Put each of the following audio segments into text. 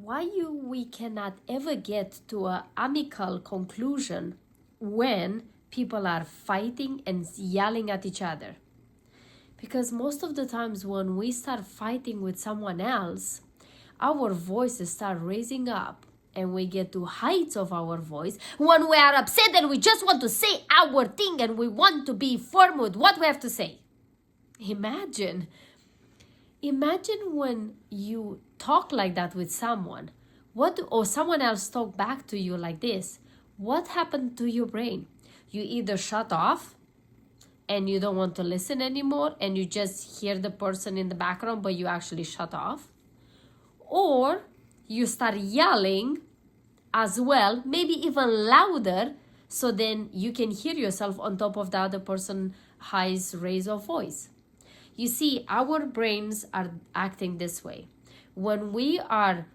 we cannot ever get to an amicable conclusion when people are fighting and yelling at each other. Because most of the times when we start fighting with someone else, our voices start raising up and we get to heights of our voice when we are upset and we just want to say our thing and we want to be firm with what we have to say. Imagine when you talk like that with someone, or someone else talk back to you like this. What happened to your brain? You either shut off and you don't want to listen anymore and you just hear the person in the background, but you actually shut off. Or you start yelling as well, maybe even louder, so then you can hear yourself on top of the other person's highest raise of voice. You see, our brains are acting this way. When we are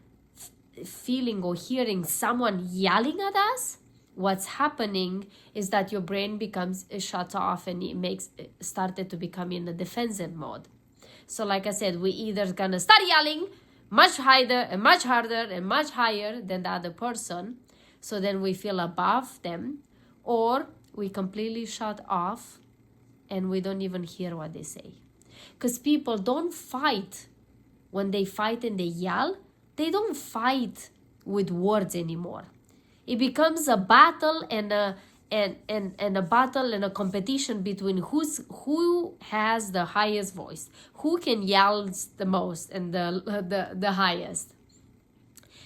feeling or hearing someone yelling at us, what's happening is that your brain becomes shut off and it started to become in a defensive mode. So like I said, we either gonna start yelling much higher and much harder and much higher than the other person, so then we feel above them, or we completely shut off and we don't even hear what they say. Because people don't fight. When they fight and they yell, they don't fight with words anymore. It becomes a battle and a competition between who has the highest voice, who can yell the most and the highest.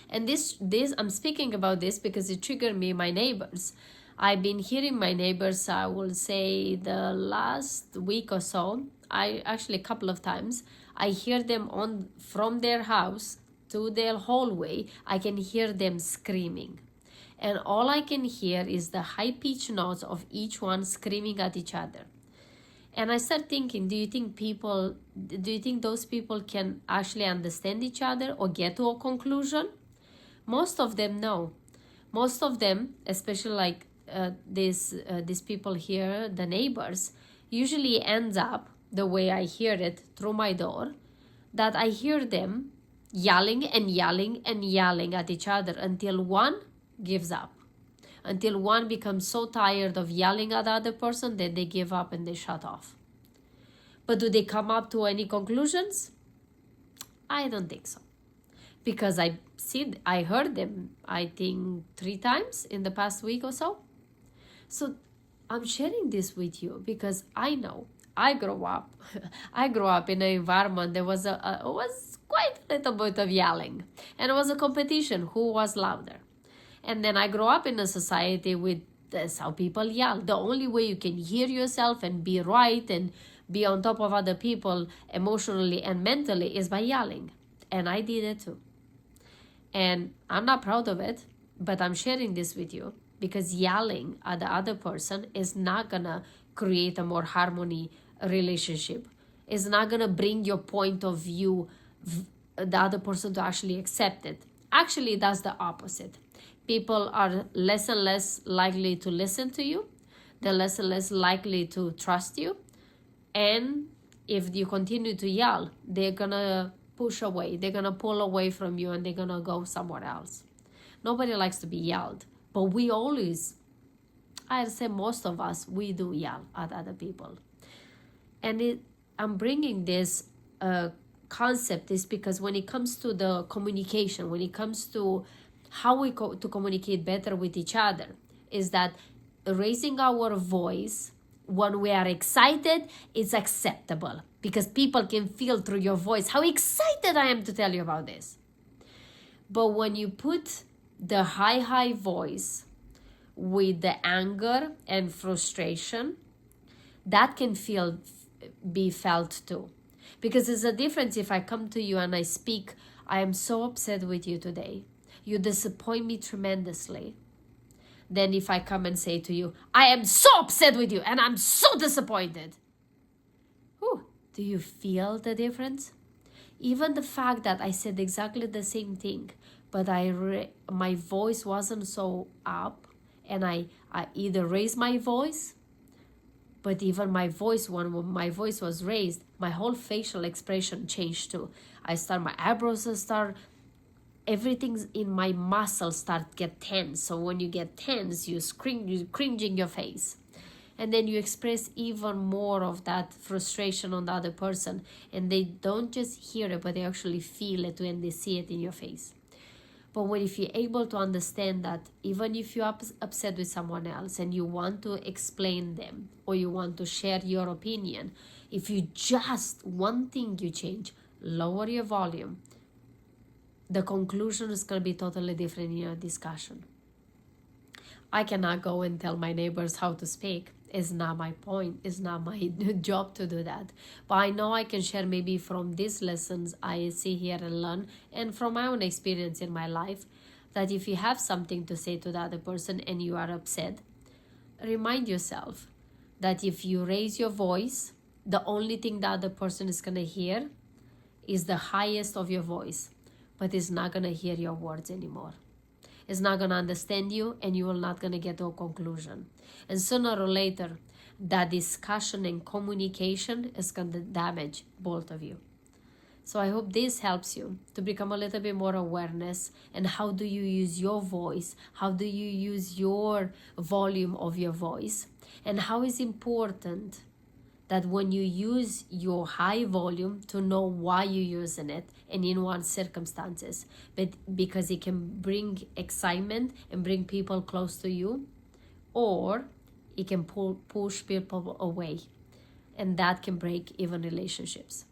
And this I'm speaking about this because it triggered me, my neighbors. I've been hearing my neighbors, I will say the last week or so, a couple of times, I hear them from their house to their hallway, I can hear them screaming. And all I can hear is the high-pitched notes of each one screaming at each other. And I start thinking, do you think those people can actually understand each other or get to a conclusion? Most of them, no. Most of them, especially like these people here, the neighbors, usually ends up the way I hear it through my door, that I hear them yelling and yelling and yelling at each other until one gives up, until one becomes so tired of yelling at the other person that they give up and they shut off. But do they come up to any conclusions? I don't think so, because I heard them, I think 3 times in the past week or so. So I'm sharing this with you because I know I grew up in an environment that was quite a little bit of yelling, and it was a competition who was louder. And then I grew up in a society with that's how people yell. The only way you can hear yourself and be right and be on top of other people emotionally and mentally is by yelling. And I did it too. And I'm not proud of it, but I'm sharing this with you because yelling at the other person is not gonna create a more harmony relationship. It's not gonna bring your point of view, the other person to actually accept it. Actually, that's the opposite. People are less and less likely to listen to you. They're less and less likely to trust you. And if you continue to yell, they're gonna push away. They're gonna pull away from you and they're gonna go somewhere else. Nobody likes to be yelled. But we always, I'd say most of us, we do yell at other people. And I'm bringing this concept is because when it comes to the communication, when it comes to how we to communicate better with each other, is that raising our voice when we are excited is acceptable because people can feel through your voice how excited I am to tell you about this. But when you put the high voice with the anger and frustration, that can be felt too. Because there's a difference if I come to you and I speak, I am so upset with you today. You disappoint me tremendously. Then if I come and say to you, I am so upset with you and I'm so disappointed. Whew, do you feel the difference? Even the fact that I said exactly the same thing, but my voice wasn't so up, and I either raised my voice, but even my voice, when my voice was raised, my whole facial expression changed too. My eyebrows start everything in my muscles start get tense. So when you get tense, you cringe in your face. And then you express even more of that frustration on the other person. And they don't just hear it, but they actually feel it when they see it in your face. But if you're able to understand that even if you're upset with someone else and you want to explain them or you want to share your opinion, if you just one thing you change, lower your volume, the conclusion is going to be totally different in your discussion. I cannot go and tell my neighbors how to speak. It's not my point. It's not my job to do that. But I know I can share maybe from these lessons I see here and learn, and from my own experience in my life, that if you have something to say to the other person and you are upset, remind yourself that if you raise your voice, the only thing the other person is going to hear is the highest of your voice, but is not going to hear your words anymore. Is not going to understand you, and you will not going to get to a conclusion. And sooner or later, that discussion and communication is going to damage both of you. So I hope this helps you to become a little bit more awareness, and how do you use your voice? How do you use your volume of your voice? And how is important that when you use your high volume, to know why you're using it and in what circumstances, but because it can bring excitement and bring people close to you, or it can push people away, and that can break even relationships.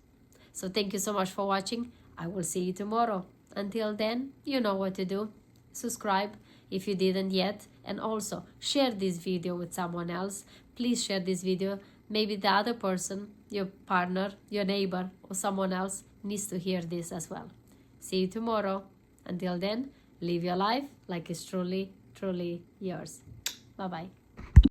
So thank you so much for watching. I will see you tomorrow. Until then, you know what to do. Subscribe if you didn't yet, and also share this video with someone else. Please share this video. Maybe the other person, your partner, your neighbor, or someone else needs to hear this as well. See you tomorrow. Until then, live your life like it's truly, truly yours. Bye-bye.